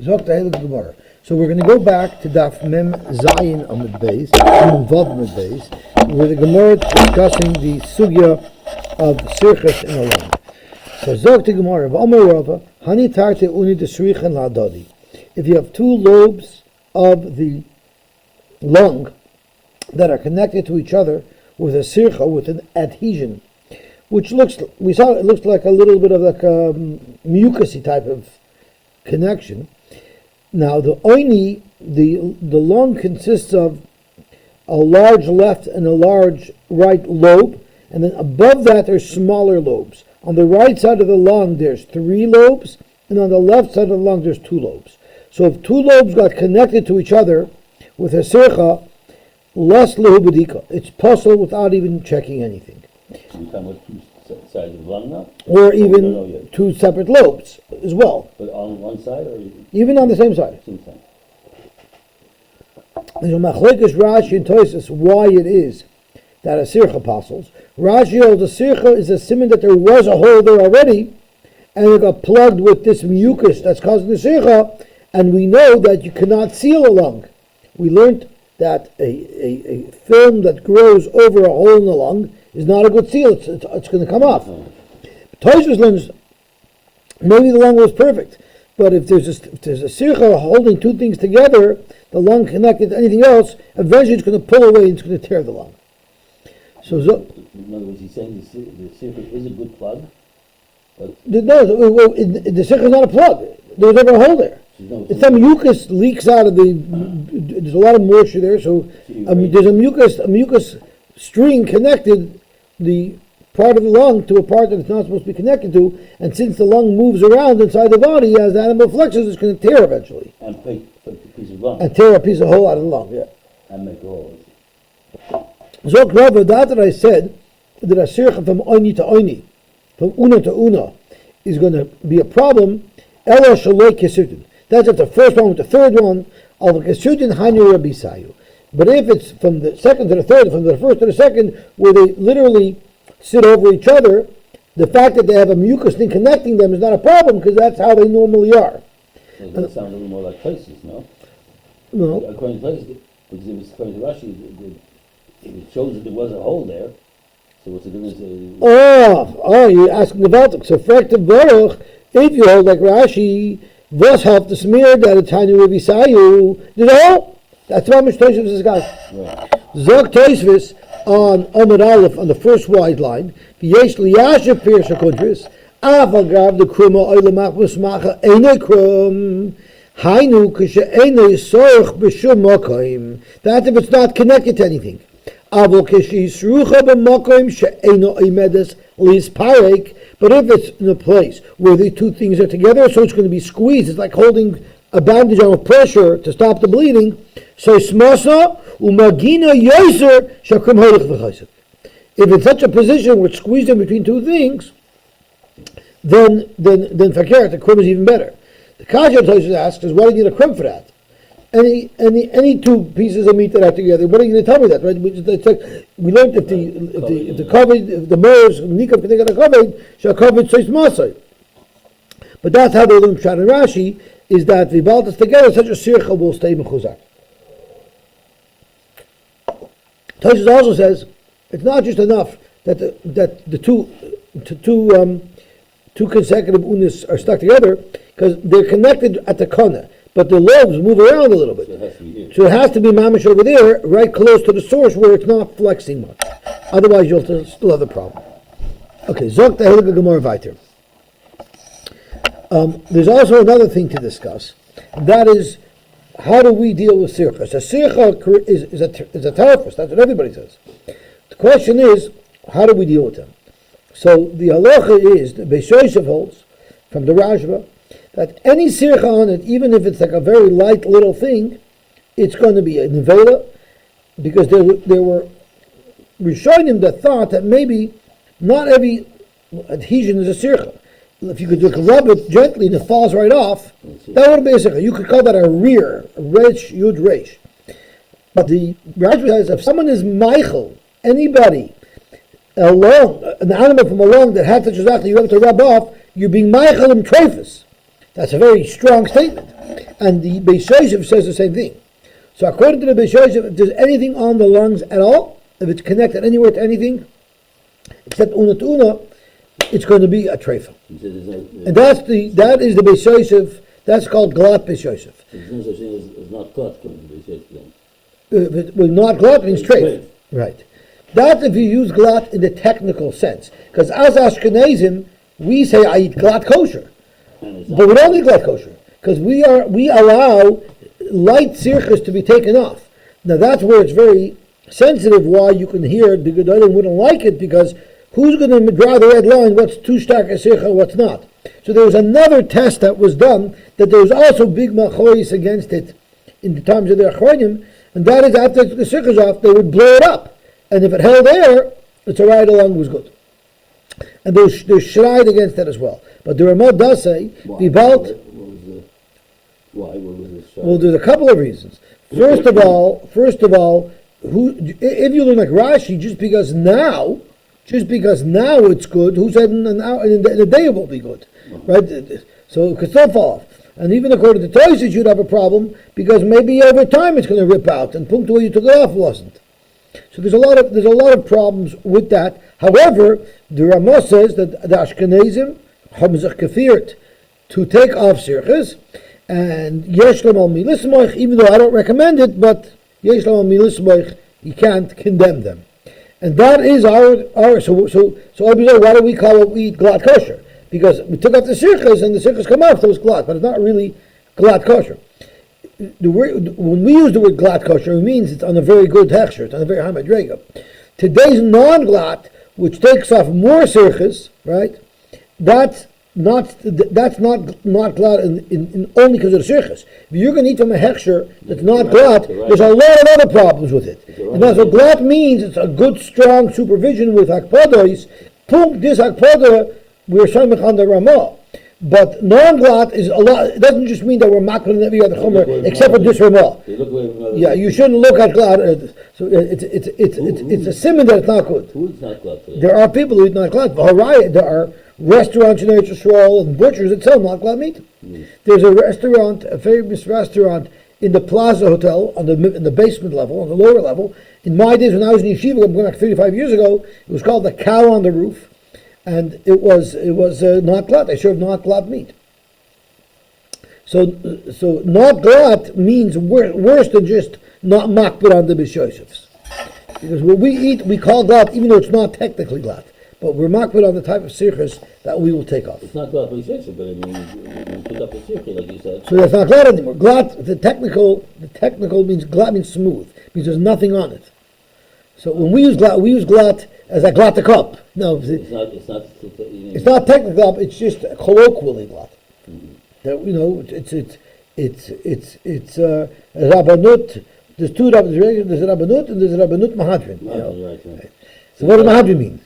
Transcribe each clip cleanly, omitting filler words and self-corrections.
Zok the Heilige Gemara. So we're going to go back to Daf Mem Zayin Amud Beis, Vav Amud Beis, where the Gemara is discussing the sugya of sirchas in a lung. So Zok the Gemara, V'amar Rava, Hani Tarte Uni Desrichen La'adadi. If you have two lobes of the lung that are connected to each other with a sircha, with an adhesion, which looks like a little bit of like a mucusy type of connection. Now the oini, the lung consists of a large left and a large right lobe, and then above that there's smaller lobes. On the right side of the lung there's 3 lobes, and on the left side of the lung there's 2 lobes. So if 2 lobes got connected to each other with a sircha, less lehubadika, it's possible without even checking anything. So you're talking about 2 sides of the lung now? Or even 2 separate lobes as well. But on one side or even on the same side? Same side. There's a machlekes Rashi and Tosfos why it is that a sircha apostles. Rashi holds a sircha is a siman that there was a hole there already, and it got plugged with this mucus that's causing the sircha, and we know that you cannot seal a lung. We learned that a film that grows over a hole in the lung is not a good seal. It's going to come off. Tosfos learns maybe the lung was perfect, but if there's a sircha holding 2 things together, the lung connected to anything else, eventually it's going to pull away and it's going to tear the lung. So in other words, he's saying the circuit is a good plug, but the sircha is not a plug. There was never a hole there. Some mucus leaks out of there's a lot of moisture there, so there's a mucus string connected the part of the lung to a part that it's not supposed to be connected to, and since the lung moves around inside the body as the animal flexes, it's going to tear eventually. And break a piece of lung. And tear a piece of hole out of the lung, yeah. And make holes. Zok Rava, that I said, that a sircha from oini to oini, from una to una, is going to be a problem. Ela shaloi kesirtin. That's if the first one with the third one, al kesirtin hainu rabbi sayu. But if it's from the second to the third, from the first to the second, where they literally sit over each other, the fact that they have a mucus thing connecting them is not a problem, because that's how they normally are. Does that sound a little more like Tosfos, no? No. According to Tosfos, because it was according to Rashi, it shows that there was a hole there. So what's the difference? You're asking about it. So Frekta Baruch, if you hold like Rashi, was help the smear that a tiny Rabbi Sayu, there's a hole. That's what Mr. Tosfos is got. Zok Tosfos on Amud Aleph on the first wide line. V'yesh liyasher pirsha kontris. Aval gav the kruma oilamach musmacha ene krum. Hainu kishe ene sorch b'shum mokoim. That if it's not connected to anything. Aval kishe yisrucha b'mokoim she'eno oimedes lis parek. But if it's in a place where the 2 things are together, so it's going to be squeezed. It's like holding a bandage on with pressure to stop the bleeding. So smasa umagina yoser shakum holich v'chayset. If it's such a position where it's squeezed in between 2 things, then fakir, the krum is even better. The kasha Tosfos asks is, why do you need a krum for that? Any 2 pieces of meat that are together, what are you going to tell me that? Right? It's like we learned if the kavod, if the mers nikam can take a kavod, shall kavod sois masay. But that's how they learn Pshat and Rashi, is that the baltas together, such a sircha will stay mechuzak. Tosfos also says it's not just enough that the two consecutive unis are stuck together, because they're connected at the kona, but the lobes move around a little bit. So it has to be mamish over there, right close to the source where it's not flexing much. Otherwise, you'll still have the problem. Okay, Zok the Heilige Gemara weiter. There's also another thing to discuss. That is, how do we deal with sirchas? A sircha is a tarfus. That's what everybody says. The question is, how do we deal with them? So the halacha is, the Beis Yosef holds, from the Rashba, that any sircha on it, even if it's like a very light little thing, it's going to be a nevela, because there were Rishonim that thought that maybe not every adhesion is a sircha. If you could rub it gently and it falls right off, that would be a sircha. You could call that a rear, a resh, yud, resh. But the Rashba says, if someone is meichel, anybody, an animal from a lung that had such a zach that you have to rub off, you're being meichel and treifus. That's a very strong statement. And the Beis Yosef says the same thing. So according to the Beis Yosef, if there's anything on the lungs at all, if it's connected anywhere to anything, except una to una, it's going to be a treifa. And that is the Beis Yosef. That's called glat Beis Yosef. There's no such thing as not glat according to Beis Yosef then. Well, not glat means treif. Right. That's if you use glat in the technical sense. Because as Ashkenazim, we say I eat glat kosher. But we don't eat glat kosher. Because we allow light sirchus to be taken off. Now that's where it's very sensitive why you can hear the Gedolim wouldn't like it, because who's going to draw the red line, what's too stark a sircha, what's not. So there was another test that was done, that there was also big machois against it in the times of the Achronim, and that is after the sirchus off, they would blow it up. And if it held there, it's a ride along was good. And there's shride against that as well. But the Ramah does say, Why? What was this? Well, there's a couple of reasons. First of all, if you look like Rashi, just because now it's good, who said in a day it won't be good, right? So it could still fall off. And even according to Tosfos, you'd have a problem because maybe over time it's going to rip out, and punct where you took it off wasn't. So there's a lot of problems with that. However, the Ramah says that the Ashkenazim haben sich gefiert to take off sirchus, and yesh lam al milismoich, even though I don't recommend it, but yesh lam al milismoich, you can't condemn them. And that is our so why do we call what we eat glat kosher? Because we took off the sirchus and the sirchus come off, so it's glat, but it's not really glat kosher. When we use the word glat kosher, it means it's on a very good hechsher, it's on a very high madrega. Today's non-glat, which takes off more sirchus, right? That's not glat in only because of the sirchus. If you're going to eat from a hechsher that's not glat, there's a lot of other problems with it. And that's what glat means. It's a good, strong supervision with hakpados. Punkt this hakpada, we're shaymech on the Ramah. But non-glat is a lot. It doesn't just mean that we're makbid in every other chomer except for this Ramah. Yeah, you shouldn't look at glat. So it's a simon that it's not good. Who is not glat today? There are people who eat not glat. There are restaurants in Eretz Yisrael and butchers that sell not glat meat. There's a famous restaurant in the Plaza Hotel in the basement level, on the lower level. In my days when I was in yeshiva, I'm going back 35 years ago, it was called the Cow on the Roof. And it was not glat. They served not glat meat. So not glat means worse than just not makbid on the Beis Yosefs. Because what we eat, we call glat, even though it's not technically glat. But we're makbid on the type of sirchus that we will take off. It's not glat Beis Yosef, but I mean, you put up the sirchus, like you said. So that's not glat anymore. Glat, the technical means glat means smooth. It means there's nothing on it. So when we use glat as a glat a cup. No, it's not technically glat. It's just colloquially glat. That it's rabbanut. There's two rabbinut. There's a rabbanut and there's a rabbanut mahadrin. Right. So what does mahadrin mean?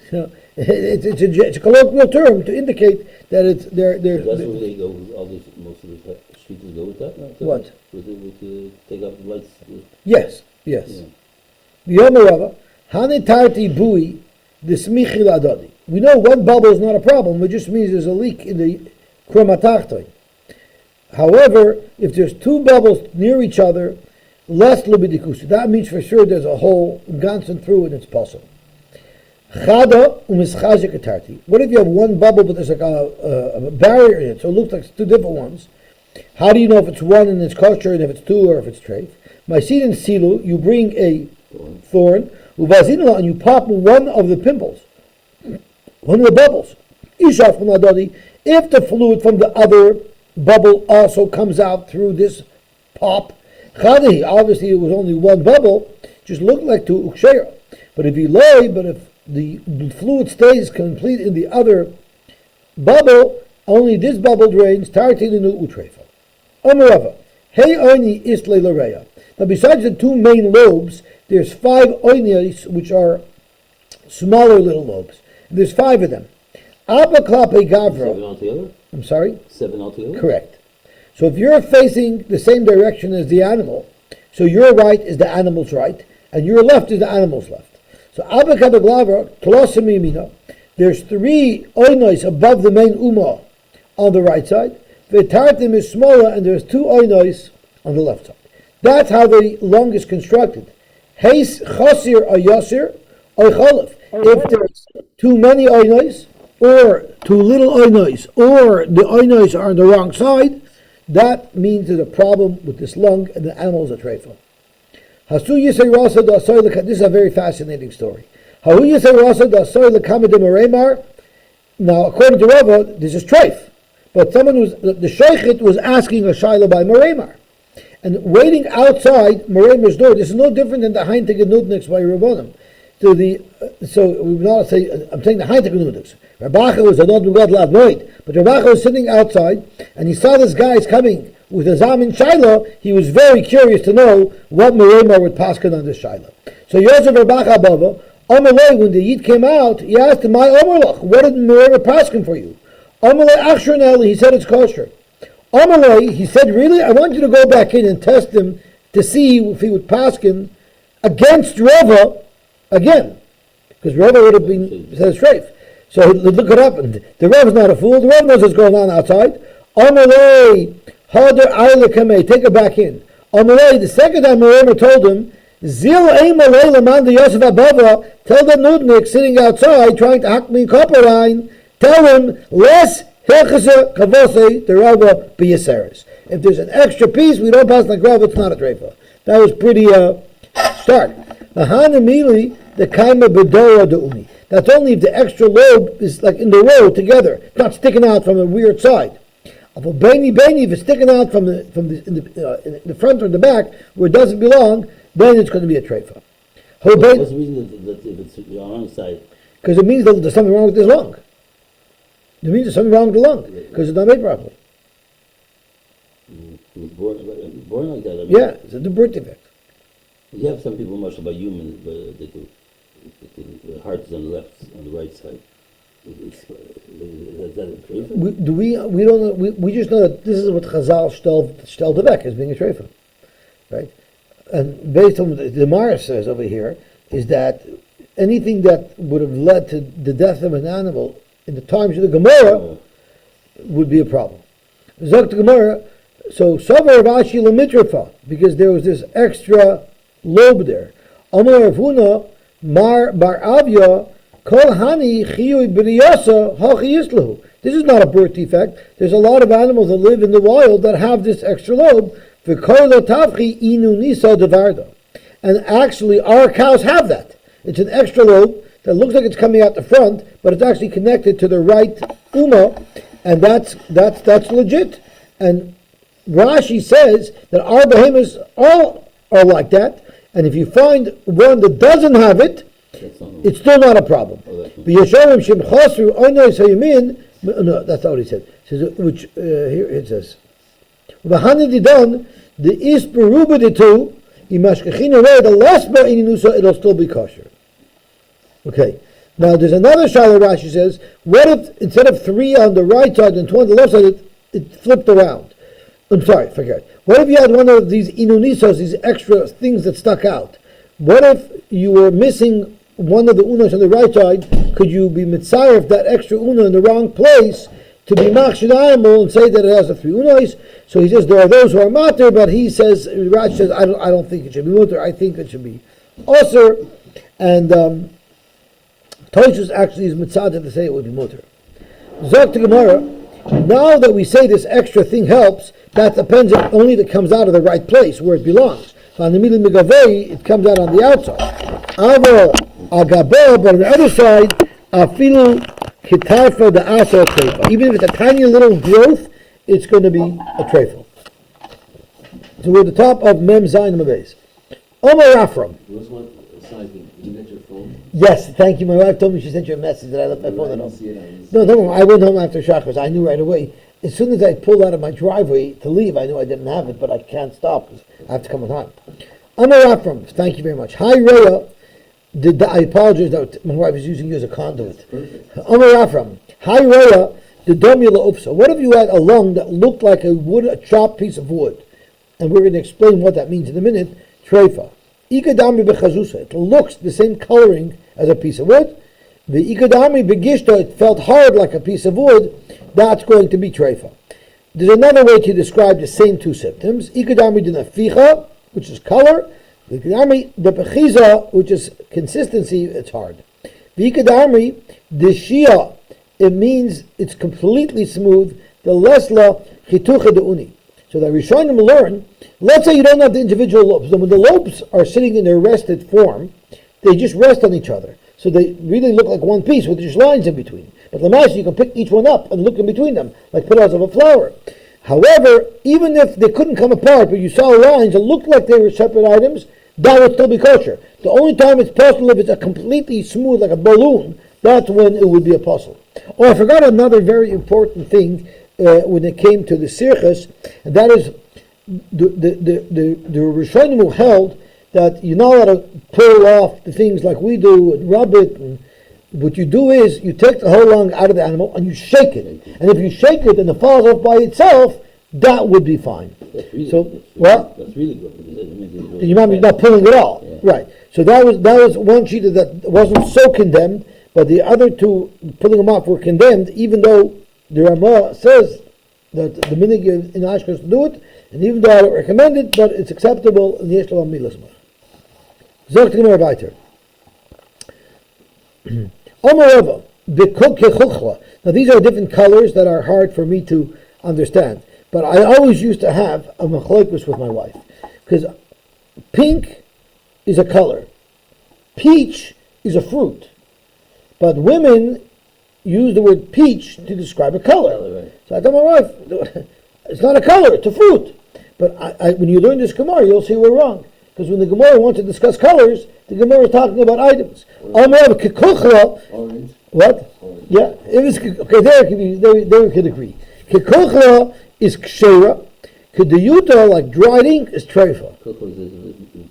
It's a colloquial term to indicate that it's they're. That's where they go. All this, most of the streets go with that. No? What? With take off the lights. Yes. V'yomer Hane tarti bui d'smichil adadi. We know one bubble is not a problem. It just means there's a leak in the chromatachtoin. However, if there's two bubbles near each other, less lubidikusu. That means for sure there's a hole gone through and it's possible. Chada u'mischazek tarti. What if you have one bubble but there's like a barrier in it, so it looks like it's two different ones? How do you know if it's one and it's kosher and if it's two or if it's treif? My seed and silu, you bring a thorn, and you pop one of the pimples, one of the bubbles. If the fluid from the other bubble also comes out through this pop, obviously it was only one bubble, just looked like two ukshera. But if the fluid stays complete in the other bubble, only this bubble drains. Tartilinu utrefa. Amarava. Hey oini isle lareya. Now besides the two main lobes, there's 5 oinias which are smaller little lobes. And there's 5 of them. Abba klape gavra. 7 altogether? I'm sorry? 7 altogether? Correct. So if you're facing the same direction as the animal, so your right is the animal's right, and your left is the animal's left. So Abba klape gavra, klosim yimina, there's 3 oinias above the main uma on the right side. V'tartim is smaller, and there's two oinois on the left side. That's how the lung is constructed. Heis chosir or yosir or cholif. If there's too many oinois, or too little oinois, or the oinois are on the wrong side, that means there's a problem with this lung, and the animal is a treifa. This is a very fascinating story. Now, according to Rava, this is treif. But the sheikhit was asking a shaila by Meremar. And waiting outside Meremar's door, this is no different than the Heintig and Nudniks by Rabbanim. So we would not say, I'm saying the Heintig and Nudniks. Rabacha was a not God lad void. But Rabacha was sitting outside, and he saw this guy is coming with a Zam in Shiloh. He was very curious to know what Meremar would paskin on this Shiloh. So Yosef Rabacha Bava, Amalei, when the Yid came out, he asked him, my Omerlach, what did Meremar paskin for you? Amalei Achsherneli, he said it's kosher. Amalei, he said, really? I want you to go back in and test him to see if he would paskin against Rava again. Because Rava would have been, said strafe. So look it up, and the Rava's not a fool. The Rav knows what's going on outside. Amalei, Hader Aile Kamei, take it back in. Amalei, the second time Meremar told him, Zil Eimalei Laman de Yosef Abava, tell the Nudnik sitting outside trying to hack me in Kopperline, tell him, less Hilchasa Kavose, the Rava Biyaseres. If there's an extra piece, we don't pass like Rava, it's not a treifa. That was pretty stark. Mahan Emili, the Kaima Bedora de Uni. That's only if the extra lobe is like in the row together, not sticking out from a weird side. If it's sticking out from in the front or the back where it doesn't belong, then it's going to be a treifa. What's the reason that if it's on the wrong side? Because it means that there's something wrong with this lung. It means there's something wrong with the lung because it's not made properly. It's born like that. I mean, yeah, it's a birth defect. You have some people, much about humans, but the heart is on the left, on the right side. Is that a treifa? We don't know. We just know that this is what Chazal shtel devek as being a treifa, right? And based on what the Gemara says over here is that anything that would have led to the death of an animal in the times of the Gemara would be a problem. Zok the Gemara, so Savar Rashi Lemitrafa, because there was this extra lobe there. Amar Ravuna Mar Bar Avya Kol Hani Chiyui B'riyasa Hachi Yislahu. This is not a birth defect. There's a lot of animals that live in the wild that have this extra lobe. V'Kol Tavchi Inu Nisa Devarda. And actually, our cows have that. It's an extra lobe that looks like it's coming out the front, but it's actually connected to the right uma, and that's legit. And Rashi says that our behemoths all are like that, and if you find one that doesn't have it, it's still not a problem. No, that's not what he said. It says, which here it says, the isperubiditu imashkechina away the lesba ininusa, it'll still be kosher. Okay. Now there's another shaila. Rashi says, what if instead of 3 on the right side and 2 on the left side, it flipped around? I'm sorry, forget. What if you had one of these inunisos, these extra things that stuck out? What if you were missing one of the unos on the right side? Could you be mitzayef that extra uno in the wrong place to be machshir animal and say that it has the 3 unos? So he says there are those who are matir, but he says, Rashi says, I don't think it should be mutter. I think it should be osir. And Toshus actually is mitzvah to say it would be mutter. Zok to Gemara. Now that we say this extra thing helps, that depends on only that comes out of the right place where it belongs. On the middle megavei, it comes out on the outside. Avo agabel, but on the other side, afilu kitarfa the asa treifa. Even if it's a tiny little growth, it's going to be a treifa. So we're at the top of Mem Zayin Mabez. Omar Afram. Did you get your phone? Yes, thank you. My wife told me she sent you a message that I left my phone at home. No, don't worry. I went home after Shachris. I knew right away. As soon as I pulled out of my driveway to leave, I knew I didn't have it, but I can't stop because I have to come on time. Amar Afram, thank you very much. Hi, Rhea. I apologize that my wife is using you as a conduit. Amar Afram. Hi, Rhea. The domula upsa. What if you had a lung that looked like a chopped piece of wood? And we're going to explain what that means in a minute. Treifa. Ikadami bechazusa. It looks the same coloring as a piece of wood. The ikadami begishta, it felt hard like a piece of wood. That's going to be treifa. there's another way to describe the same two symptoms. Ikadami dinaficha, which is color. Ikadami depechiza, which is consistency, it's hard. Ikadami deshia, it means it's completely smooth. The lesla chitucha deuni. So that Rishonim learn, let's say you don't have the individual lobes. Then when the lobes are sitting in their rested form, they just rest on each other. So they really look like one piece with just lines in between. But Lamash, you can pick each one up and look in between them, like petals of a flower. However, even if they couldn't come apart, but you saw lines that looked like they were separate items, that would still be kosher. The only time it's possible if it's a completely smooth, like a balloon, that's when it would be a puzzle. Oh, I forgot another very important thing when it came to the sirchus, and that is the Rishonim who held that you're not allowed to pull off the things like we do and rub it. And what you do is you take the whole lung out of the animal and you shake it. And if you shake it and it falls off by itself, that would be fine. That's really, So, that's what? That's really good. Because it means it's really You might be not pulling it all. Yeah. Right. So that was one shita that wasn't so condemned, but the other two, pulling them off, were condemned, even though the Ramah says that the minig in Ashkenaz to do it, and even though I don't recommend it, but it's acceptable in Yesh Lavam Milasmach. Zogt Gemara weiter. Omarova, Bekuk Kechuchla. Now these are different colors that are hard for me to understand, but I always used to have a machlokes with my wife, because pink is a color, peach is a fruit, but women use the word peach to describe a color. Right. So I told my wife, it's not a color, it's a fruit. But when you learn this Gemara, you'll see we're wrong. Because when the Gemara wants to discuss colors, the Gemara is talking about items. Orange. What? Orange. Yeah, it was okay. There we could agree. Kekuchla is kshera. Kediyuta, like dried ink, is treifa. Kukos is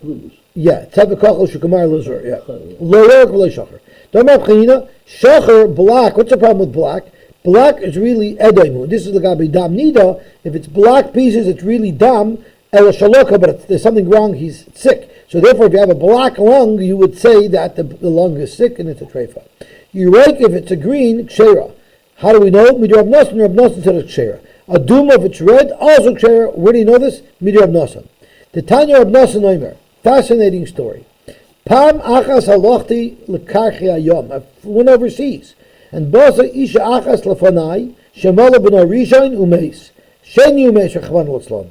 bluish. Yeah, tavakachol shukamar lozur. Yeah, Yeah. lower v'lo shacher. Domar b'chinina shacher black. What's the problem with black? Black is really edaimu. This is the gabi dam nida. If it's black pieces, it's really dam el shaloka. But if there's something wrong, he's sick. So therefore, if you have a black lung, you would say that the lung is sick and it's a treifa. You rake if it's a green kshera. How do we know? Midir Rav Nosson said it's kshera. A duma if it's red, also kshera. Where do you know this? Midir Rav Nosson. The Tanya Rav Nosson Omer. Fascinating story. Pam achas halochti lekarchi hayom. I went overseas. And basa isha achas lefanai, shemala b'no rishon umeis. Sheni umeis rechvan l'tzlon.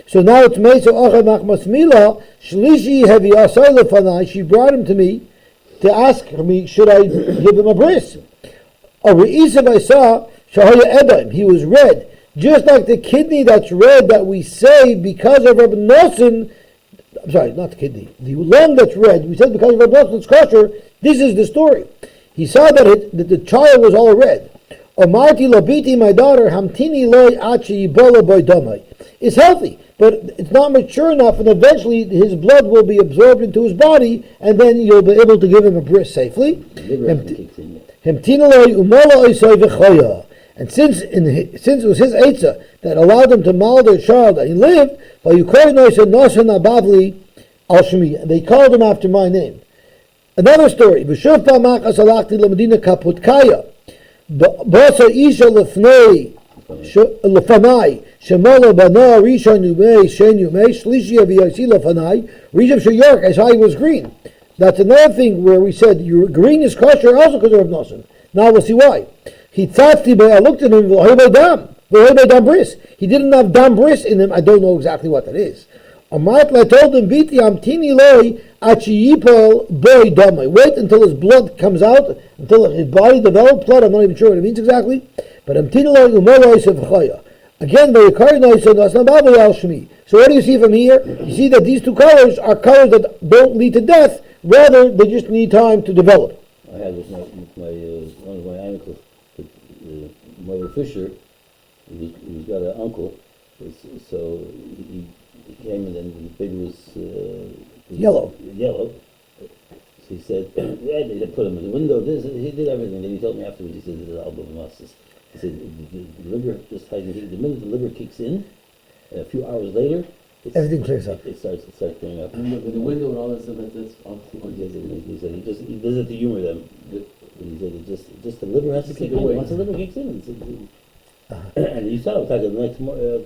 So now it's meis ochad machmas mila, shlishi hevi asay lefanai. She brought him to me to ask me, should I give him a bris? Or re'isav I saw, shahaya edaim. He was red. Just like the kidney that's red that we say because of Rabbi Nosson. I'm sorry, not the kidney. The lung that's red, we said because of Rabbi Nosson's kosher. This is the story. He saw that the child was all red. Omarti labiti, my daughter, hamtini loy achi yibola boy domai. It's healthy, but it's not mature enough, and eventually his blood will be absorbed into his body, and then you'll be able to give him a bris safely. Hamtina loy umola oisai v'choya. And since it was his eitzah that allowed him to maul their child and he lived, they called him after my name. Another story. As how he was green. That's another thing where we said your green is kosher also because of Nosson. Now we'll see why. I looked at him, bris. He didn't have dam bris in him. I don't know exactly what that is. I told him, wait until his blood comes out, until his body develops blood. I'm not even sure what it means exactly. But again, so what do you see from here? You see that these two colors are colors that don't lead to death, rather they just need time to develop. I had with my one of my uncles, Moyer Fisher. He's got an uncle, so he came and then the baby was Yellow. So he said, yeah, they put him in the window. He did everything. Then he told me afterwards. He said, "This is album muscles." He said, "The liver just hasn't. The minute the liver kicks in, a few hours later, Everything clears up. It starts clearing up." With the window and all that stuff, that's He said he does it to humor them. He said just the liver has to kick in. Once the liver kicks in, And you saw it like the next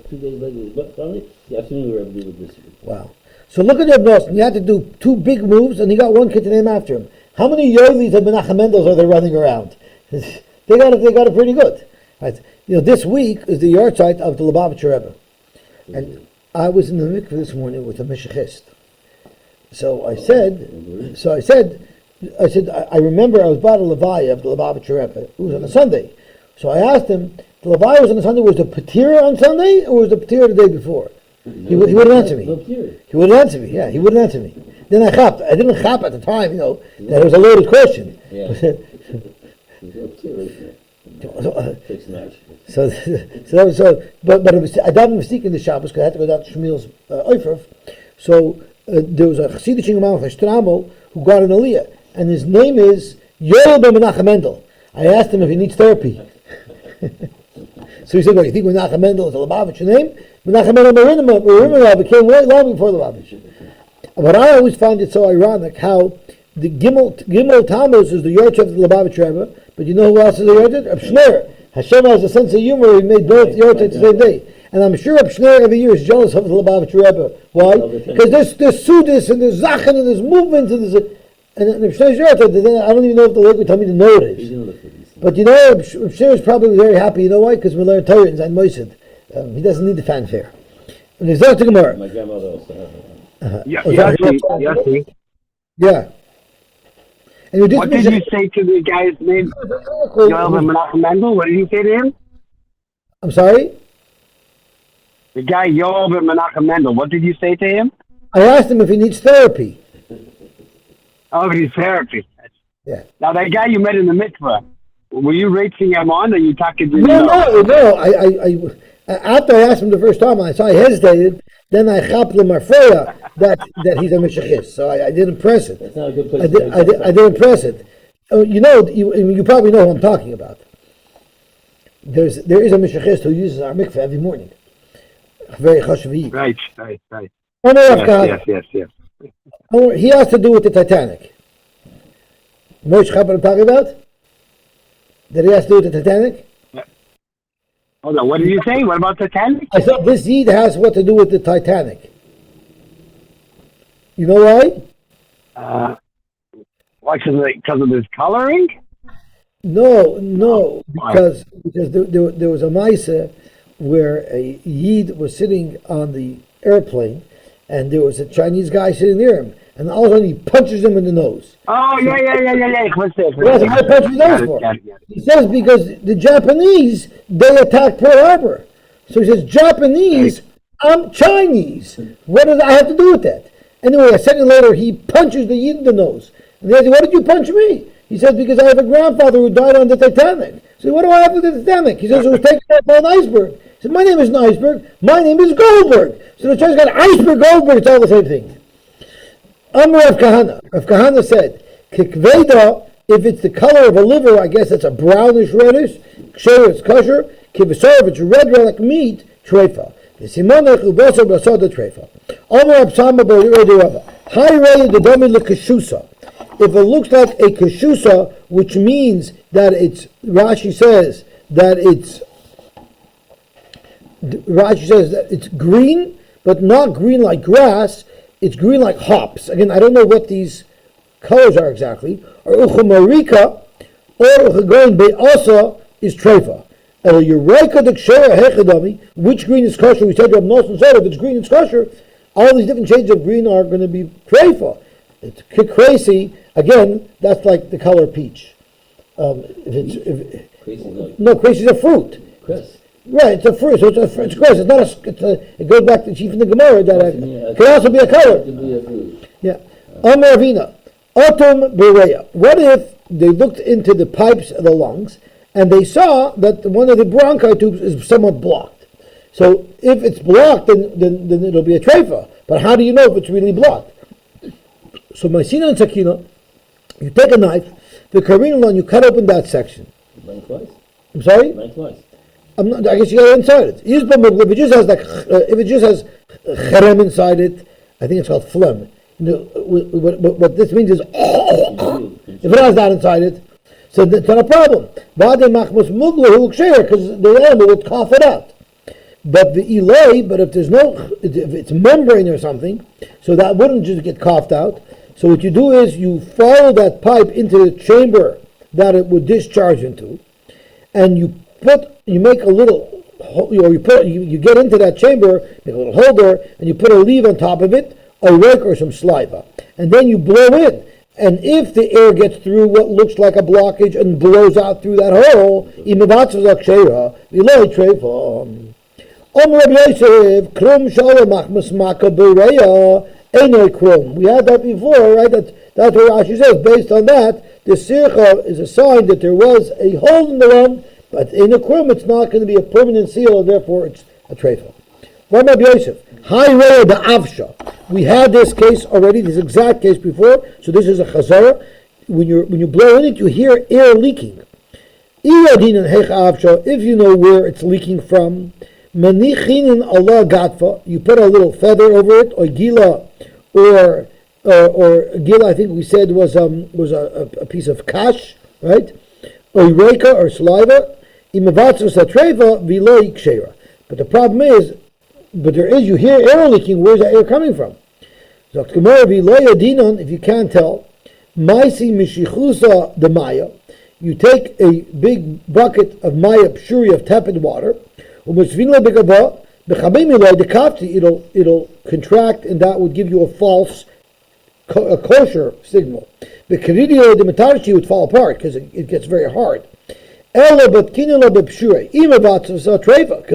2 days later, but finally, the afternoon we were able to do it this week. Wow. So look at Reb Nosson. He had to do 2 big moves, and he got 1 kid to name after him. How many Yolis and Menachem Mendels are there running around? They got it pretty good. Right? This week is the yard site of the Lubavitcher Rebbe. And I was in the mikveh this morning with a Meshachist. So I said, I remember I was bought a Levaya of the Lubavitcher Rebbe. It was on a Sunday. So I asked him, the Levaya was on a Sunday, was the Patira on Sunday, or was the Patira the day before? He wouldn't answer me. He wouldn't answer me, yeah, he wouldn't answer me. Then I chapped. I didn't chap at the time, that it was a loaded question. Yeah. But it was, I didn't mistake in the Shabbos because I had to go down to Shmuel's Eifrov. So there was a Chassidic Imam from Stramel who got an Aliyah, and his name is Yoel ben Menachem Mendel. I asked him if he needs therapy. So he said, "Well, you think Menachem Mendel is a Lubavitcher name? Menachem Mendel Merimah became way long before Lubavitcher." But I always find it so ironic how the Gimel Tammuz is the yard of the Lubavitcher Rebbe, but you know who else is the yard? Reb Shner. Hashem has a sense of humor. He made both yard the same day, and I'm sure Reb Shner every year is jealous of the Lubavitcher Rebbe. Why? Because there's Sudis and there's Zachen and there's movements and there's Reb Shner's yard. I don't even know if the lady would tell me to know it is. But Reb Shner is probably very happy. You know why? Because we learn Torah in Zayin Moisid. He doesn't need the fanfare. And there's Dr. Gemara. My grandmother also had that. Yosy. Yeah. And What did you say to the guy's name? Yoel ben Menachem Mendel? What did you say to him? I'm sorry? The guy Yoel ben Menachem Mendel. What did you say to him? I asked him if he needs therapy. Oh, his therapy. Yeah. Now that guy you met in the mikveh, were you racing him on, or you talking to him? No. I after I asked him the first time, I saw he hesitated. Then I chapped him marfeya that he's a meshachist. So I didn't press it. That's not a good place. I didn't press it. You probably know who I'm talking about. There is a meshachist who uses our mikveh every morning. Very chashuv. Right. Yes. He has to do with the Titanic. Moshe Chappar I'm talking about? That he has to do with the Titanic? Hold on, what did you say? What about Titanic? I said this Yid has what to do with the Titanic. You know why? Why? Because of his coloring? No, because there was a Maisa where a Yid was sitting on the airplane, and there was a Chinese guy sitting near him, and all of a sudden he punches him in the nose. Oh, yeah. What's this? Why punch in the nose for? He says because the Japanese, they attacked Pearl Harbor. So he says, Japanese, I'm Chinese. What does I have to do with that? Anyway, a second later, he punches the Yid in the nose. And they ask, why did you punch me? He says, because I have a grandfather who died on the Titanic. So what do I have with the Titanic? He says, it was taken out by an iceberg. He said, my name isn't iceberg, my name is Goldberg. So the Chinese got iceberg, Goldberg, it's all the same thing. Amr Rav Kahana. Rav Kahana said, Kikveda, if it's the color of a liver, I guess it's a brownish reddish. Ksher, it's kosher. Kivasar, if it's red like meat, treifa. The simonach ubosar basada treifa. Amr Rav Sama Rava. High raya the domi lekeshusa. If it looks like a keshusa, which means that it's, Rashi says that it's green, but not green like grass. It's green like hops. Again, I don't know what these colors are exactly. Or uchamarika, or uchagoin be'asa is treifa. El yureka d'kshera hechadami, which green is kosher? We said Rav Nosson said if it's green, it's kosher. All these different shades of green are going to be treifa. It's crazy. Again, that's like the color peach. Crazy is a fruit. Chris. Right, it's a fruit, so it's gross. It's not it goes back to Chief in the Gemara that it could also be a color. It could be a fruit. Yeah. Amar Avina, Autumn Bereya. What if they looked into the pipes of the lungs and they saw that one of the bronchi tubes is somewhat blocked? So if it's blocked, then it'll be a treifa. But how do you know if it's really blocked? So Maisina and Sakina, you take a knife, the karina, and you cut open that section. Lengthwise? I'm sorry? Lengthwise. I guess you got it inside it. If it just has cherem inside it, I think it's called phlegm. What this means is if it has that inside it. So that's not a problem. Because the animal would cough it out. But the ilay, but if it's membrane or something, so that wouldn't just get coughed out. So what you do is you follow that pipe into the chamber that it would discharge into, and you make a little, you get into that chamber, make a little holder, and you put a leaf on top of it, a rake or some saliva, and then you blow in. And if the air gets through what looks like a blockage and blows out through that hole, we had that before, right? That's what Rashi says. Based on that, the sircha is a sign that there was a hole in the lung, but in a krum it's not going to be a permanent seal, and therefore it's a treifa. What about Yosef? High raya the avsha. We had this case already, this exact case before, so this is a chazara. When you blow in it, you hear air leaking. If you know where it's leaking from, Allah gatfa, you put a little feather over it, or gila, or gila, I think we said was a piece of kash, right? Or reka or saliva. But the problem is, you hear air leaking. Where's that air coming from? If you can't tell, the maya, you take a big bucket of maya pshuri of tepid water, it'll contract, and that would give you a false, a kosher signal. The would fall apart because it gets very hard. Because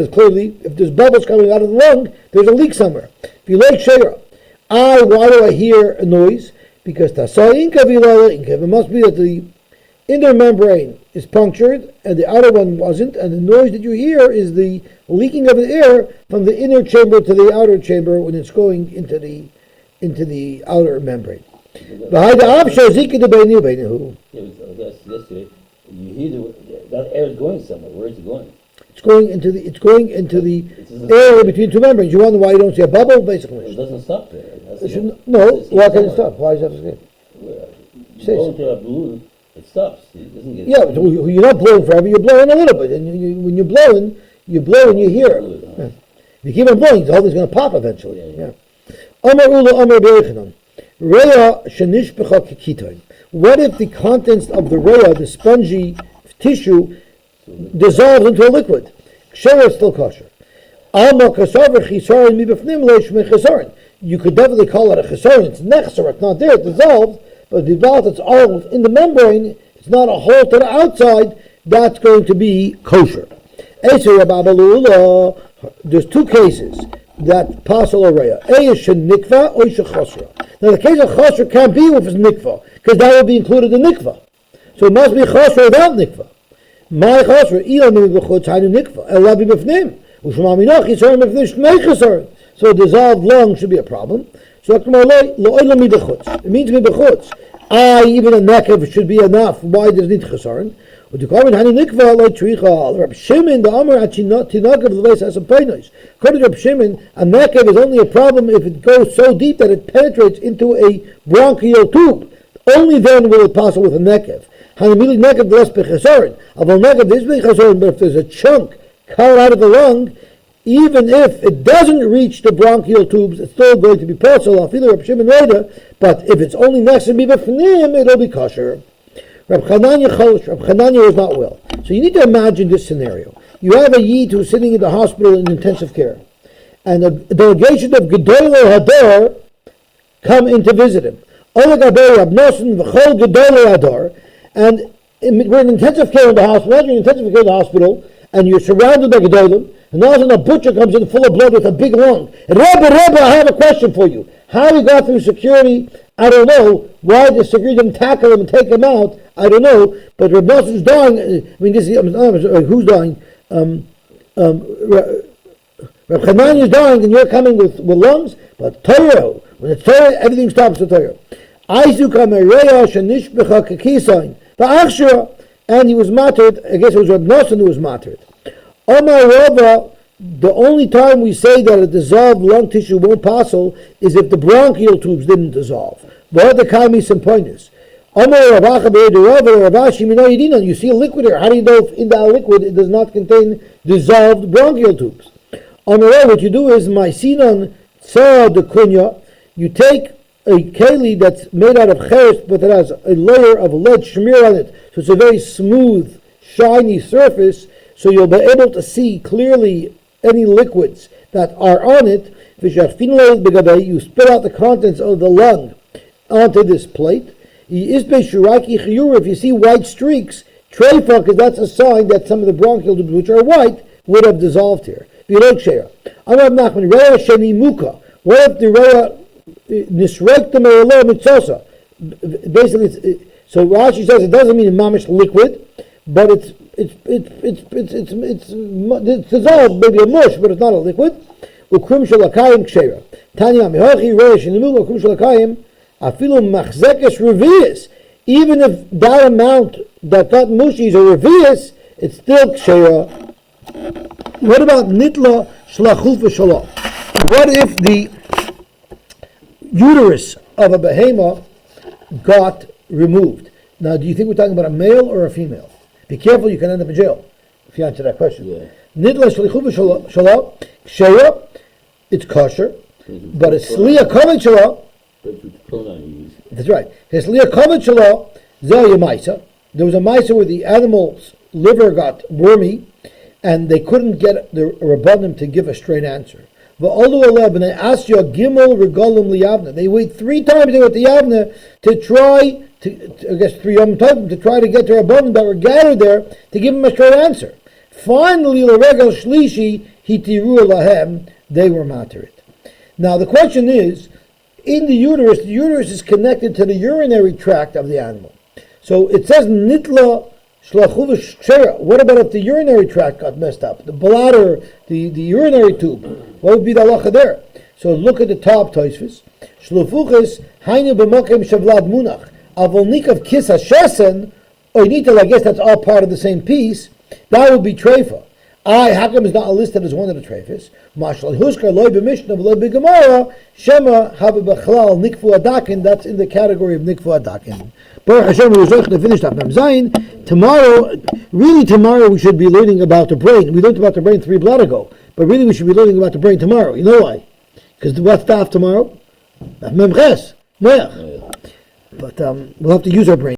clearly, if there's bubbles coming out of the lung, there's a leak somewhere. Why do I hear a noise? Because it must be that the inner membrane is punctured and the outer one wasn't, and the noise that you hear is the leaking of the air from the inner chamber to the outer chamber when it's going into the outer membrane. Yesterday, you hear that air is going somewhere. Where is it going? It's going into the area between two membranes. You wonder why you don't see a bubble, basically. It doesn't stop there. Why can it stop? Why does it have to stop? You go into a balloon, it stops. It doesn't get. Yeah, but you're not blowing forever. You're blowing a little bit, and when you're blowing, you blow and you hear. Yeah. If you keep on blowing, the whole thing's going to pop eventually. Yeah. What if the contents of the reya, the spongy tissue, dissolves into a liquid? Ksher is still kosher. You could definitely call it a chesaron. It's nechser, it's not there, it dissolved, but the valve that's all in the membrane, it's not a hole to the outside, that's going to be kosher. There's two cases that passel a reya. A is shenikva or shechosra. Now the case of chosra can't be with his nikva, because that would be included in nikva. So it must be chosra without nikva. My chosra, ila mi b'chutz hainu nikva, ela bi b'fnim. U'shma minach yisarim b'fnim shnei chesarim. So dissolved lung should be a problem. So it means mi b'chutz. Even a nekev should be enough. Why does it need chesarim? Reb Shimon, the Amar Tinakav Leves has a peinos. According to Reb Shimon, a nekev is only a problem if it goes so deep that it penetrates into a bronchial tube. Only then will it pass with a nekev. But if there's a chunk cut out of the lung, even if it doesn't reach the bronchial tubes, it's still going to be possible. But if it's only next to me b'fnim, it'll be kosher. Reb Chananya was not well. So you need to imagine this scenario. You have a Yid who's sitting in the hospital in intensive care, and a delegation of Gedolei Hadar come in to visit him. And we're in intensive care in the hospital. Imagine you're in intensive care in the hospital, and you're surrounded by Gedolim, and all of a sudden a butcher comes in full of blood with a big lung. Rebbe, I have a question for you. How he got through security, I don't know. Why the security didn't tackle him and take him out, I don't know. But Reb Noson's dying. Who's dying? Reb Chananya is dying, and you're coming with lungs. But Torah, when it's Torah, everything stops with Torah. And he was martyred. I guess it was Reb Noson who was martyred. The only time we say that a dissolved lung tissue won't passel is if the bronchial tubes didn't dissolve. What the kaimis and pointus? You see a liquid here. How do you know if in that liquid it does not contain dissolved bronchial tubes? What you do is mycinon sa de kunya. You take a keli that's made out of cheres, but it has a layer of lead shmir on it, so it's a very smooth, shiny surface. So you'll be able to see clearly any liquids that are on it. You spit out the contents of the lung onto this plate. If you see white streaks, treifa, because that's a sign that some of the bronchial tubes, which are white, would have dissolved here. What if the reya nisrekta me'elo mitzosa? Basically, so Rashi says it doesn't mean mamish liquid, but it's dissolved, maybe a mush, but it's not a liquid. Ukrim shalakayim kshera. Tanya mihochi reya shenimuka ukrim shalakayim afilu machzekes revius. Even if that amount that mushi is a revius, it's still kshera. What about nitla shlachuf v'shalom? What if the uterus of a behemoth got removed? Now, do you think we're talking about a male or a female? Be careful, you can end up in jail if you answer that question. Nitla shlachuf v'shalom, kshera, it's kosher, but it's liya kovet shalom. That's right. His liya kovet shalom, zeh yemaisa. There was a maisa where the animal's liver got wormy, and they couldn't get the Rabbanim to give a straight answer. They wait 3 times they went to Yavna to try to try to get the Rabbanim that were gathered there to give him a straight answer. Finally, l'regel shlishi hitiru lahem, they were materit. Now the question is, in the uterus is connected to the urinary tract of the animal. So it says nitla. What about if the urinary tract got messed up? The bladder, the urinary tube. What would be the halacha there? So look at the top Tosfos. Shlufuches hainu b'mokem shavlad munach. Avolnik of kis hashesen, or I guess that's all part of the same piece. That would be treifa. How come it's not listed as one of the treifas? Mashal huskar loy b'mishnah v'loy b'gemara shema haba b'chlal nikfu adakin. That's in the category of nikfu adakin. Baruch Hashem, we were to finish up Mem Zayin. Tomorrow we should be learning about the brain. We learned about the brain 3 blot ago, but really we should be learning about the brain tomorrow. You know why? Because what's the tomorrow? Mem Ches, Moach. But we'll have to use our brain.